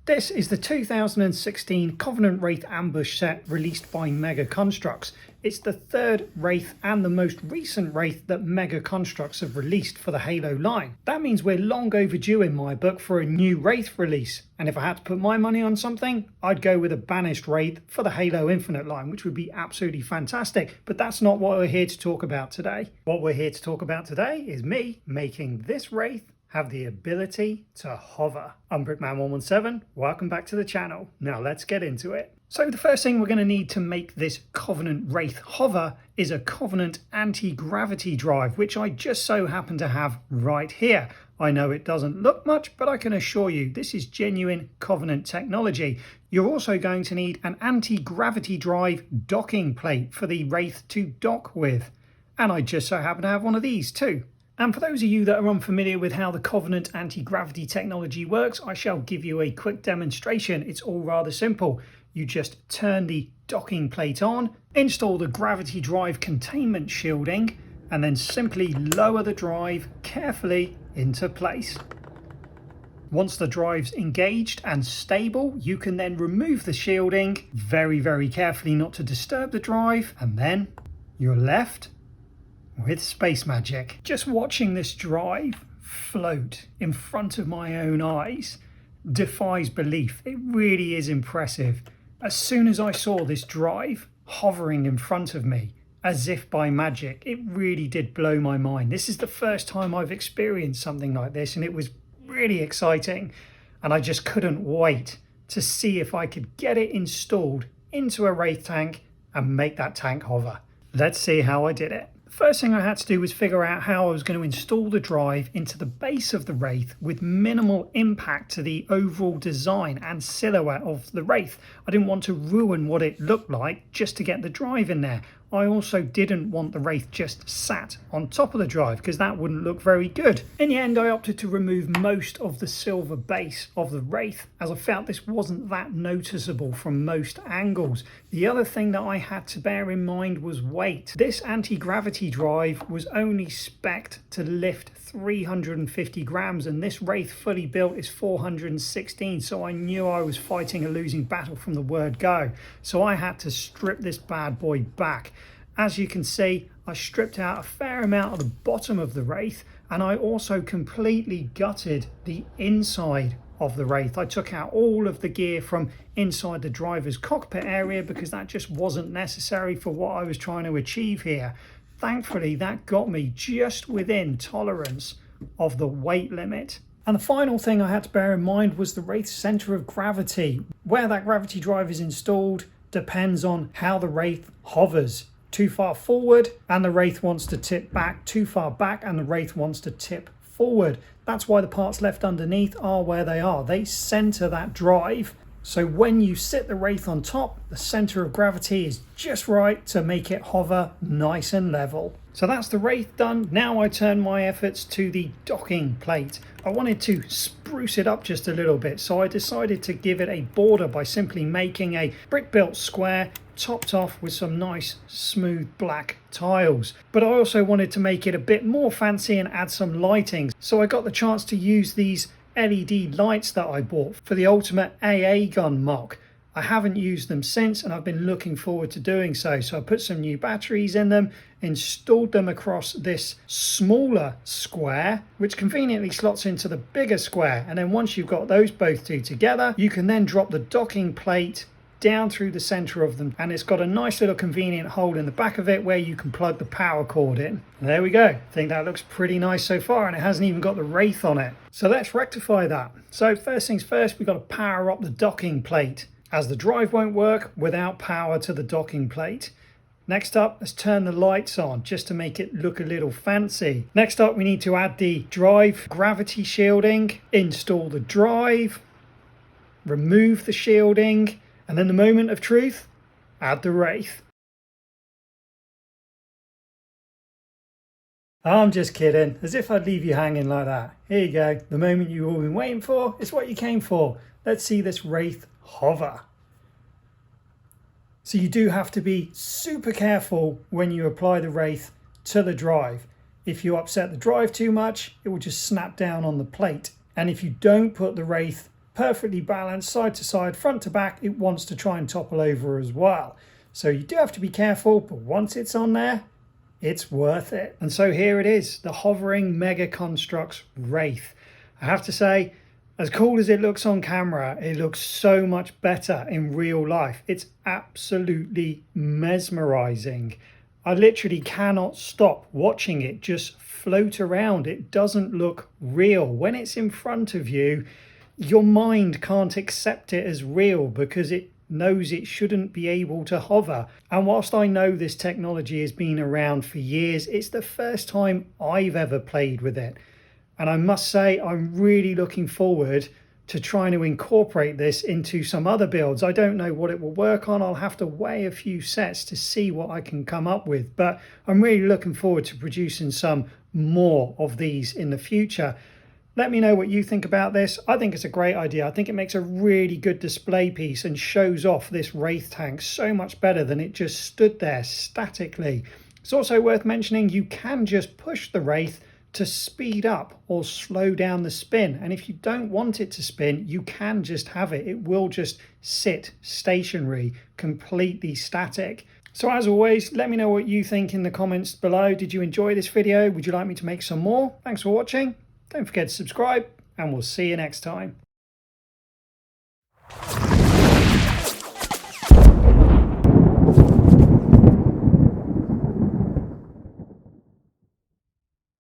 This is the 2016 Covenant Wraith Ambush set released by Mega Construx. It's the third Wraith and the most recent Wraith that Mega Construx have released for the Halo line. That means we're long overdue in my book for a new Wraith release, and if I had to put my money on something, I'd go with a banished Wraith for the Halo Infinite line, which would be absolutely fantastic. But that's not what we're here to talk about today. What we're here to talk about today is me making this Wraith have the ability to hover. I'm Brickman117, welcome back to the channel. Now let's get into it. So the first thing we're going to need to make this Covenant Wraith hover is a Covenant anti-gravity drive, which I just so happen to have right here. I know it doesn't look much, but I can assure you this is genuine Covenant technology. You're also going to need an anti-gravity drive docking plate for the Wraith to dock with. And I just so happen to have one of these too. And for those of you that are unfamiliar with how the Covenant anti-gravity technology works, I shall give you a quick demonstration. It's all rather simple. You just turn the docking plate on, install the gravity drive containment shielding, and then simply lower the drive carefully into place. Once the drive's engaged and stable, you can then remove the shielding very, very carefully not to disturb the drive, and then you're left with space magic. Just watching this drive float in front of my own eyes defies belief. It really is impressive. As soon as I saw this drive hovering in front of me, as if by magic, it really did blow my mind. This is the first time I've experienced something like this, and it was really exciting. And I just couldn't wait to see if I could get it installed into a Wraith tank and make that tank hover. Let's see how I did it. First thing I had to do was figure out how I was going to install the drive into the base of the Wraith with minimal impact to the overall design and silhouette of the Wraith. I didn't want to ruin what it looked like just to get the drive in there. I also didn't want the Wraith just sat on top of the drive because that wouldn't look very good. In the end, I opted to remove most of the silver base of the Wraith as I felt this wasn't that noticeable from most angles. The other thing that I had to bear in mind was weight. This anti-gravity drive was only spec'd to lift 350 grams and this Wraith fully built is 416, so I knew I was fighting a losing battle from the word go. So I had to strip this bad boy back. As you can see, I stripped out a fair amount of the bottom of the Wraith, and I also completely gutted the inside of the Wraith. I took out all of the gear from inside the driver's cockpit area because that just wasn't necessary for what I was trying to achieve here. Thankfully, that got me just within tolerance of the weight limit. And the final thing I had to bear in mind was the Wraith's centre of gravity. Where that gravity drive is installed depends on how the Wraith hovers. Too far forward and the Wraith wants to tip back, too far back and the Wraith wants to tip forward. That's why the parts left underneath are where they are. They centre that drive. So when you sit the Wraith on top, the centre of gravity is just right to make it hover nice and level. So that's the Wraith done. Now I turn my efforts to the docking plate. I wanted to spruce it up just a little bit, so I decided to give it a border by simply making a brick-built square topped off with some nice smooth black tiles. But I also wanted to make it a bit more fancy and add some lighting. So I got the chance to use these LED lights that I bought for the Ultimate AA gun mock. I haven't used them since and I've been looking forward to doing so. So I put some new batteries in them, installed them across this smaller square, which conveniently slots into the bigger square. And then once you've got those both two together, you can then drop the docking plate down through the center of them, and it's got a nice little convenient hole in the back of it where you can plug the power cord in. And there we go. I think that looks pretty nice so far, and it hasn't even got the Wraith on it. So let's rectify that. So first things first, we've got to power up the docking plate, as the drive won't work without power to the docking plate. Next up, let's turn the lights on just to make it look a little fancy. Next up, we need to add the drive gravity shielding, install the drive, remove the shielding, and then the moment of truth, add the Wraith. I'm just kidding, as if I'd leave you hanging like that. Here you go, the moment you've all been waiting for, it's what you came for. Let's see this Wraith hover. So you do have to be super careful when you apply the Wraith to the drive. If you upset the drive too much, it will just snap down on the plate. And if you don't put the Wraith perfectly balanced, side to side, front to back. It wants to try and topple over as well. So you do have to be careful, but once it's on there, it's worth it. And so here it is, the hovering Mega Construx Wraith. I have to say, as cool as it looks on camera, it looks so much better in real life. It's absolutely mesmerizing. I literally cannot stop watching it just float around. It doesn't look real. When it's in front of you, your mind can't accept it as real because it knows it shouldn't be able to hover. And whilst I know this technology has been around for years, it's the first time I've ever played with it. And I must say, I'm really looking forward to trying to incorporate this into some other builds. I don't know what it will work on. I'll have to weigh a few sets to see what I can come up with. But I'm really looking forward to producing some more of these in the future. Let me know what you think about this. I think it's a great idea. I think it makes a really good display piece and shows off this Wraith tank so much better than it just stood there statically. It's also worth mentioning you can just push the Wraith to speed up or slow down the spin. And if you don't want it to spin, you can just have it. It will just sit stationary, completely static. So as always, let me know what you think in the comments below. Did you enjoy this video? Would you like me to make some more? Thanks for watching. Don't forget to subscribe, and we'll see you next time.